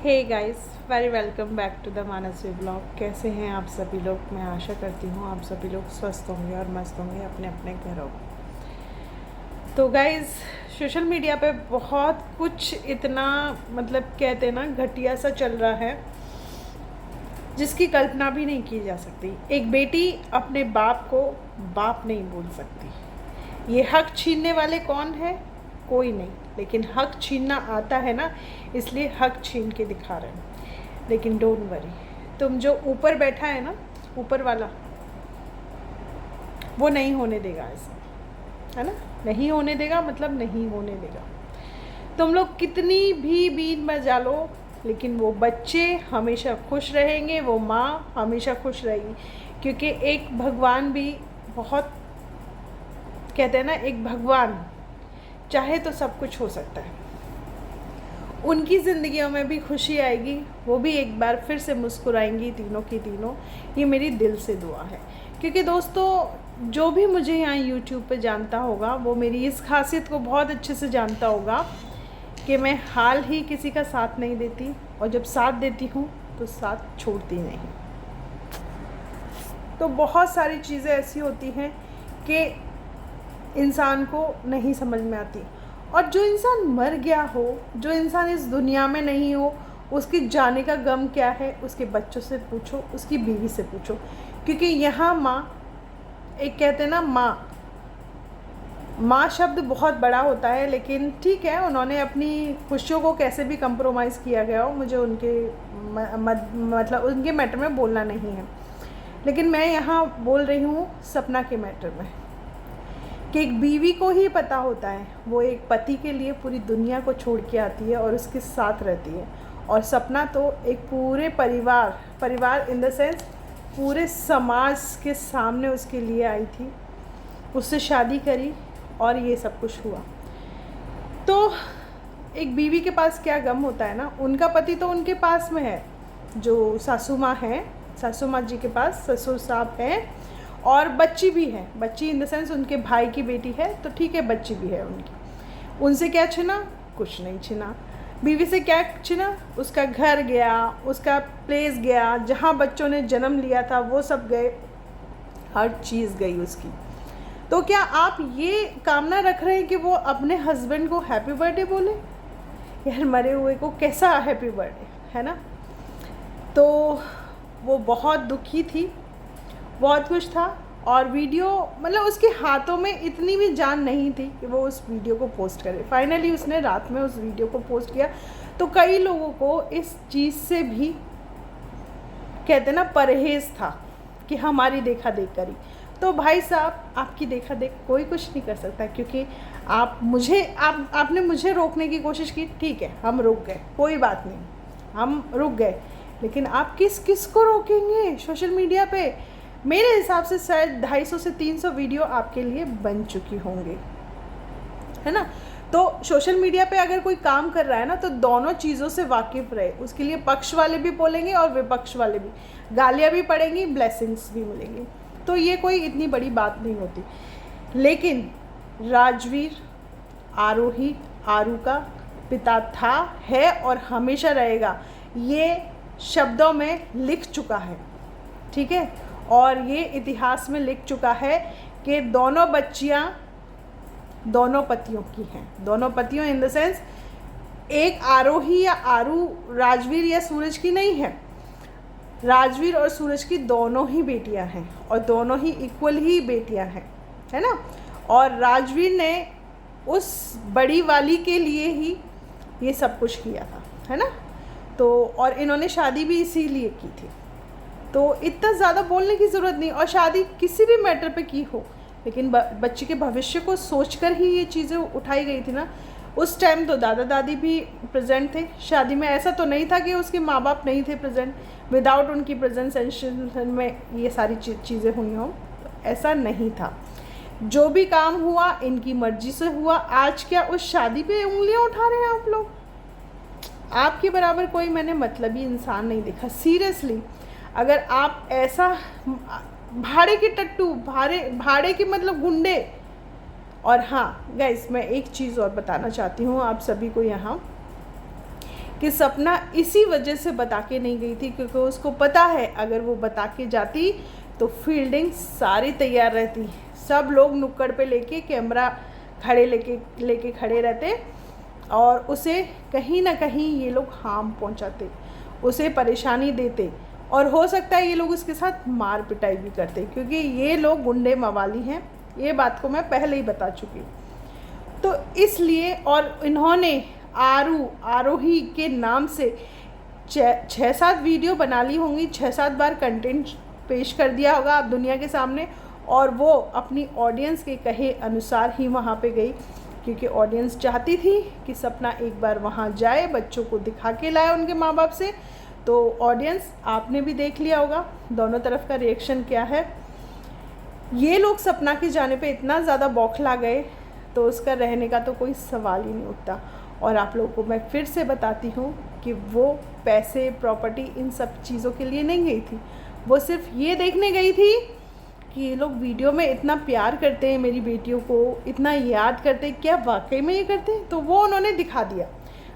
Hey guys, very welcome back to the Manasvi blog. कैसे हैं आप सभी लोग? मैं आशा करती हूँ आप सभी लोग स्वस्थ होंगे और मस्त होंगे अपने अपने घरों में। तो गाइस, सोशल मीडिया पे बहुत कुछ इतना कहते हैं ना, घटिया सा चल रहा है जिसकी कल्पना भी नहीं की जा सकती। एक बेटी अपने बाप को बाप नहीं बोल सकती। ये हक छीनने वाले कौन है? कोई नहीं, लेकिन हक छीनना आता है ना, इसलिए हक छीन के दिखा रहे हैं। लेकिन डोंट वरी, तुम जो ऊपर बैठा है ना, ऊपर वाला, वो नहीं होने देगा ऐसा, है ना। नहीं होने देगा, मतलब नहीं होने देगा। तुम लोग कितनी भी बीन बजा लो, लेकिन वो बच्चे हमेशा खुश रहेंगे, वो माँ हमेशा खुश रहेगी। क्योंकि एक भगवान भी बहुत, कहते हैं ना, एक भगवान चाहे तो सब कुछ हो सकता है। उनकी ज़िंदगियों में भी खुशी आएगी, वो भी एक बार फिर से मुस्कुराएंगी तीनों की तीनों। ये मेरी दिल से दुआ है। क्योंकि दोस्तों, जो भी मुझे यहाँ यूट्यूब पे जानता होगा वो मेरी इस खासियत को बहुत अच्छे से जानता होगा कि मैं हाल ही किसी का साथ नहीं देती, और जब साथ देती हूँ तो साथ छोड़ती नहीं। तो बहुत सारी चीज़ें ऐसी होती हैं कि इंसान को नहीं समझ में आती। और जो इंसान मर गया हो, जो इंसान इस दुनिया में नहीं हो, उसके जाने का गम क्या है, उसके बच्चों से पूछो, उसकी बीवी से पूछो। क्योंकि यहाँ माँ, एक कहते हैं ना, माँ शब्द बहुत बड़ा होता है, लेकिन ठीक है, उन्होंने अपनी खुशियों को कैसे भी कंप्रोमाइज़ किया गया हो, मुझे उनके उनके मैटर में बोलना नहीं है। लेकिन मैं यहाँ बोल रही हूँ सपना के मैटर में, कि एक बीवी को ही पता होता है वो एक पति के लिए पूरी दुनिया को छोड़ के आती है और उसके साथ रहती है। और सपना तो एक पूरे परिवार इन द सेंस पूरे समाज के सामने उसके लिए आई थी, उससे शादी करी और ये सब कुछ हुआ। तो एक बीवी के पास क्या गम होता है ना, उनका पति तो उनके पास में है, जो सासू माँ है, सासू माँ जी के पास ससुर साहब हैं, और बच्ची भी है। बच्ची इन द सेंस उनके भाई की बेटी है, तो ठीक है, बच्ची भी है उनकी। उनसे क्या छिना? कुछ नहीं छिना। बीवी से क्या छिना? उसका घर गया, उसका प्लेस गया, जहाँ बच्चों ने जन्म लिया था वो सब गए, हर चीज़ गई उसकी। तो क्या आप ये कामना रख रहे हैं कि वो अपने हस्बैंड को हैप्पी बर्थडे बोले? यार, मरे हुए को कैसा हैप्पी बर्थडे, है ना। तो वो बहुत दुखी थी, बहुत कुछ था। और वीडियो, उसके हाथों में इतनी भी जान नहीं थी कि वो उस वीडियो को पोस्ट करे। फाइनली उसने रात में उस वीडियो को पोस्ट किया। तो कई लोगों को इस चीज़ से भी, कहते ना, परहेज़ था कि हमारी देखा देख करी। तो भाई साहब, आपकी देखा देख कोई कुछ नहीं कर सकता, क्योंकि आपने मुझे रोकने की कोशिश की, ठीक है, हम रुक गए, कोई बात नहीं, हम रुक गए। लेकिन आप किस को रोकेंगे सोशल मीडिया पे? मेरे हिसाब से शायद 250 से 300 वीडियो आपके लिए बन चुकी होंगी, है ना। तो सोशल मीडिया पे अगर कोई काम कर रहा है ना, तो दोनों चीज़ों से वाकिफ़ रहे। उसके लिए पक्ष वाले भी बोलेंगे और विपक्ष वाले भी, गालियाँ भी पड़ेंगी, ब्लेसिंग्स भी मिलेंगी। तो ये कोई इतनी बड़ी बात नहीं होती। लेकिन राजवीर आरोही आरू का पिता था, है और हमेशा रहेगा। ये शब्दों में लिख चुका है, ठीक है। और ये इतिहास में लिख चुका है कि दोनों बच्चियां दोनों पतियों की हैं। दोनों पतियों इन द सेंस, एक आरोही या आरू राजवीर या सूरज की नहीं है। राजवीर और सूरज की दोनों ही बेटियां हैं, और दोनों ही इक्वल ही बेटियां हैं, है ना। और राजवीर ने उस बड़ी वाली के लिए ही ये सब कुछ किया था, है ना। तो और इन्होंने शादी भी इसीलिए की थी। तो इतना ज़्यादा बोलने की ज़रूरत नहीं। और शादी किसी भी मैटर पे की हो, लेकिन बच्चे के भविष्य को सोचकर ही ये चीज़ें उठाई गई थी ना। उस टाइम तो दादा दादी भी प्रेजेंट थे शादी में। ऐसा तो नहीं था कि उसके माँ बाप नहीं थे प्रेजेंट, विदाउट उनकी प्रेजेंटेशन में ये सारी चीज़ें हुई हों, ऐसा नहीं था। जो भी काम हुआ इनकी मर्जी से हुआ। आज क्या उस शादी पे उंगलियां उठा रहे हैं आप लोग? आपके बराबर कोई मैंने मतलबी इंसान नहीं देखा, सीरियसली। अगर आप ऐसा भाड़े के टट्टू, भाड़े के गुंडे। और हाँ गाइस, मैं एक चीज़ और बताना चाहती हूँ आप सभी को यहाँ, कि सपना इसी वजह से बता के नहीं गई थी क्योंकि उसको पता है अगर वो बता के जाती तो फील्डिंग सारी तैयार रहती, सब लोग नुक्कड़ पे लेके कैमरा खड़े लेके खड़े रहते और उसे कहीं ना कहीं ये लोग हार्म पहुंचाते, उसे परेशानी देते और हो सकता है ये लोग उसके साथ मार पिटाई भी करते क्योंकि ये लोग गुंडे मवाली हैं, ये बात को मैं पहले ही बता चुकी। तो इसलिए और इन्होंने आरोही के नाम से 6-7 वीडियो बना ली होंगी, 6-7 बार कंटेंट पेश कर दिया होगा आप दुनिया के सामने और वो अपनी ऑडियंस के कहे अनुसार ही वहाँ पे गई क्योंकि ऑडियंस चाहती थी कि सपना एक बार वहाँ जाए, बच्चों को दिखा के लाए उनके माँ बाप से। तो ऑडियंस आपने भी देख लिया होगा दोनों तरफ का रिएक्शन क्या है। ये लोग सपना के जाने पे इतना ज़्यादा बौखला गए तो उसका रहने का तो कोई सवाल ही नहीं उठता। और आप लोगों को मैं फिर से बताती हूँ कि वो पैसे, प्रॉपर्टी, इन सब चीज़ों के लिए नहीं गई थी, वो सिर्फ ये देखने गई थी कि ये लोग वीडियो में इतना प्यार करते हैं मेरी बेटियों को, इतना याद करते हैं, क्या वाकई में ये करते हैं? तो वो उन्होंने दिखा दिया।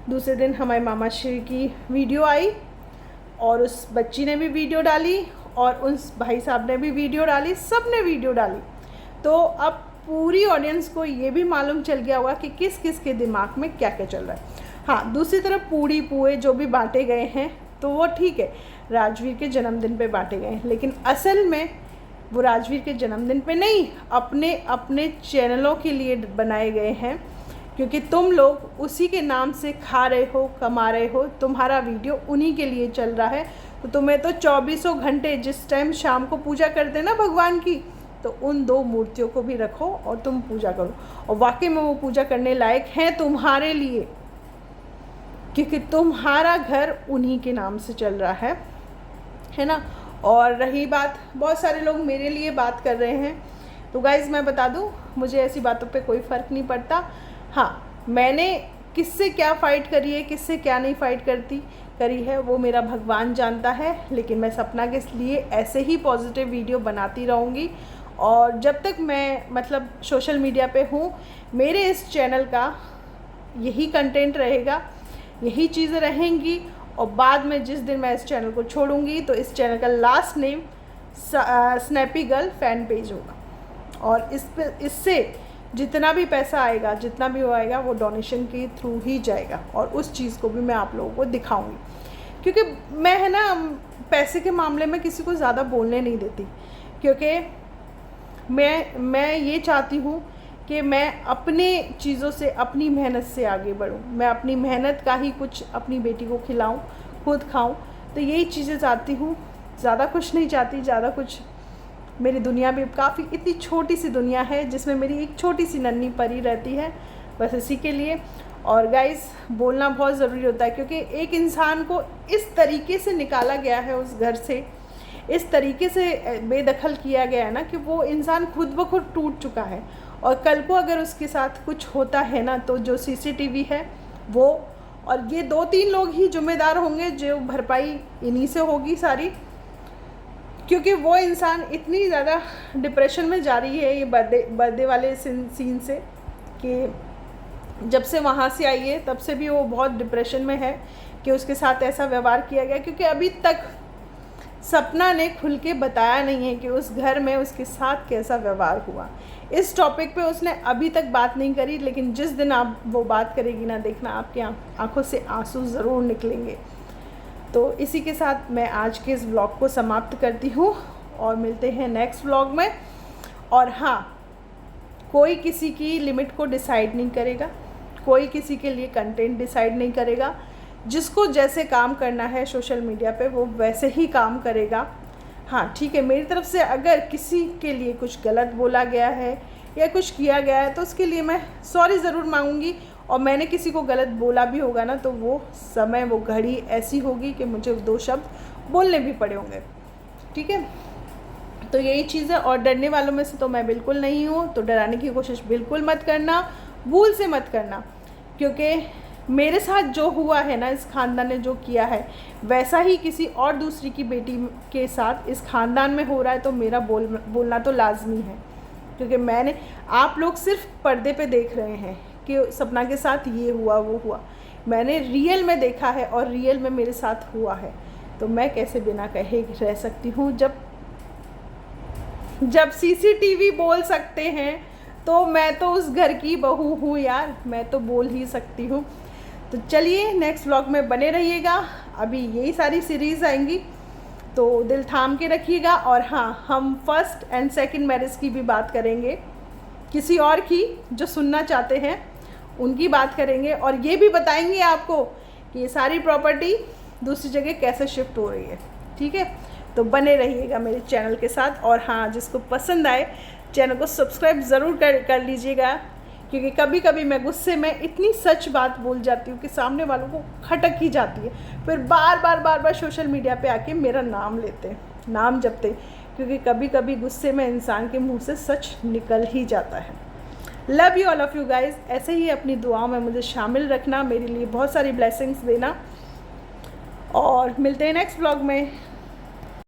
दूसरे दिन हमारे मामा श्री की वीडियो आई और उस बच्ची ने भी वीडियो डाली और उस भाई साहब ने भी वीडियो डाली, सब ने वीडियो डाली। तो अब पूरी ऑडियंस को ये भी मालूम चल गया होगा कि किस किस के दिमाग में क्या क्या चल रहा है। हाँ, दूसरी तरफ पूड़ी पुए जो भी बांटे गए हैं तो वो ठीक है, राजवीर के जन्मदिन पे बांटे गए हैं, लेकिन असल में वो राजवीर के जन्मदिन पे नहीं, अपने अपने चैनलों के लिए बनाए गए हैं क्योंकि तुम लोग उसी के नाम से खा रहे हो, कमा रहे हो, तुम्हारा वीडियो उन्हीं के लिए चल रहा है। तो तुम्हें तो 24 घंटे जिस टाइम शाम को पूजा करते ना भगवान की, तो उन 2 मूर्तियों को भी रखो और तुम पूजा करो और वाकई में वो पूजा करने लायक हैं तुम्हारे लिए क्योंकि तुम्हारा घर उन्हीं के नाम से चल रहा है ना। और रही बात, बहुत सारे लोग मेरे लिए बात कर रहे हैं, तो गाइज़ मैं बता दूं मुझे ऐसी बातों पे कोई फ़र्क नहीं पड़ता। हाँ, मैंने किससे क्या फ़ाइट करी है, किससे क्या नहीं फ़ाइट करी है वो मेरा भगवान जानता है, लेकिन मैं सपना के लिए ऐसे ही पॉजिटिव वीडियो बनाती रहूँगी और जब तक मैं मतलब सोशल मीडिया पे हूँ मेरे इस चैनल का यही कंटेंट रहेगा, यही चीज़ें रहेंगी। और बाद में जिस दिन मैं इस चैनल को छोड़ूंगी तो इस चैनल का last name snappy girl fan page होगा और इससे जितना भी पैसा आएगा, जितना भी वो आएगा, वो डोनेशन के थ्रू ही जाएगा और उस चीज़ को भी मैं आप लोगों को दिखाऊंगी क्योंकि मैं है ना पैसे के मामले में किसी को ज़्यादा बोलने नहीं देती क्योंकि मैं ये चाहती हूँ कि मैं अपने चीज़ों से, अपनी मेहनत से आगे बढ़ूँ, मैं अपनी मेहनत का ही कुछ अपनी बेटी को खिलाऊँ, खुद खाऊँ। तो यही चीज़ें चाहती हूँ, ज़्यादा कुछ नहीं चाहती। ज़्यादा कुछ मेरी दुनिया भी काफ़ी इतनी छोटी सी दुनिया है जिसमें मेरी एक छोटी सी नन्ही परी रहती है, बस इसी के लिए। और गाइस बोलना बहुत ज़रूरी होता है क्योंकि एक इंसान को इस तरीके से निकाला गया है उस घर से, इस तरीके से बेदखल किया गया है ना कि वो इंसान खुद ब खुद टूट चुका है और कल को अगर उसके साथ कुछ होता है ना तो जो सीसीटीवी है वो और ये 2-3 लोग ही जिम्मेदार होंगे, जो भरपाई इन्हीं से होगी सारी, क्योंकि वो इंसान इतनी ज़्यादा डिप्रेशन में जा रही है ये बर्थडे वाले सीन से कि जब से वहाँ से आई है तब से भी वो बहुत डिप्रेशन में है कि उसके साथ ऐसा व्यवहार किया गया क्योंकि अभी तक सपना ने खुल के बताया नहीं है कि उस घर में उसके साथ कैसा व्यवहार हुआ। इस टॉपिक पे उसने अभी तक बात नहीं करी, लेकिन जिस दिन आप वो बात करेगी ना, देखना आपकी आंखों से आंसू ज़रूर निकलेंगे। तो इसी के साथ मैं आज के इस व्लॉग को समाप्त करती हूँ और मिलते हैं नेक्स्ट व्लॉग में। और हाँ, कोई किसी की लिमिट को डिसाइड नहीं करेगा, कोई किसी के लिए कंटेंट डिसाइड नहीं करेगा। जिसको जैसे काम करना है सोशल मीडिया पे वो वैसे ही काम करेगा। हाँ ठीक है, मेरी तरफ से अगर किसी के लिए कुछ गलत बोला गया है या कुछ किया गया है तो उसके लिए मैं सॉरी ज़रूर मांगूंगी, और मैंने किसी को गलत बोला भी होगा ना तो वो समय, वो घड़ी ऐसी होगी कि मुझे 2 शब्द बोलने भी पड़े होंगे। ठीक है, तो यही चीज़ है। और डरने वालों में से तो मैं बिल्कुल नहीं हूँ, तो डराने की कोशिश बिल्कुल मत करना, भूल से मत करना, क्योंकि मेरे साथ जो हुआ है ना, इस ख़ानदान ने जो किया है वैसा ही किसी और दूसरी की बेटी के साथ इस ख़ानदान में हो रहा है, तो मेरा बोलना तो लाजमी है। क्योंकि आप लोग सिर्फ पर्दे पे देख रहे हैं कि सपना के साथ ये हुआ वो हुआ, मैंने रियल में देखा है और रियल में मेरे साथ हुआ है। तो मैं कैसे बिना कहे रह सकती हूँ? जब सीसीटीवी बोल सकते हैं तो मैं तो उस घर की बहू हूँ यार, मैं तो बोल ही सकती हूँ। तो चलिए नेक्स्ट व्लॉग में बने रहिएगा, अभी यही सारी सीरीज़ आएंगी तो दिल थाम के रखिएगा। और हाँ, हम फर्स्ट एंड सेकंड मैरिज की भी बात करेंगे, किसी और की जो सुनना चाहते हैं उनकी बात करेंगे, और ये भी बताएंगे आपको कि ये सारी प्रॉपर्टी दूसरी जगह कैसे शिफ्ट हो रही है। ठीक है, तो बने रहिएगा मेरे चैनल के साथ। और हाँ, जिसको पसंद आए चैनल को सब्सक्राइब ज़रूर कर लीजिएगा, क्योंकि कभी कभी मैं गुस्से में इतनी सच बात बोल जाती हूँ कि सामने वालों को खटक ही जाती है, फिर बार बार सोशल मीडिया पे आके मेरा नाम लेते हैं, नाम जपते, क्योंकि कभी कभी गुस्से में इंसान के मुंह से सच निकल ही जाता है। Love you all of you guys, ऐसे ही अपनी दुआओं में मुझे शामिल रखना, मेरे लिए बहुत सारी ब्लेसिंग्स देना, और मिलते हैं नेक्स्ट व्लॉग में।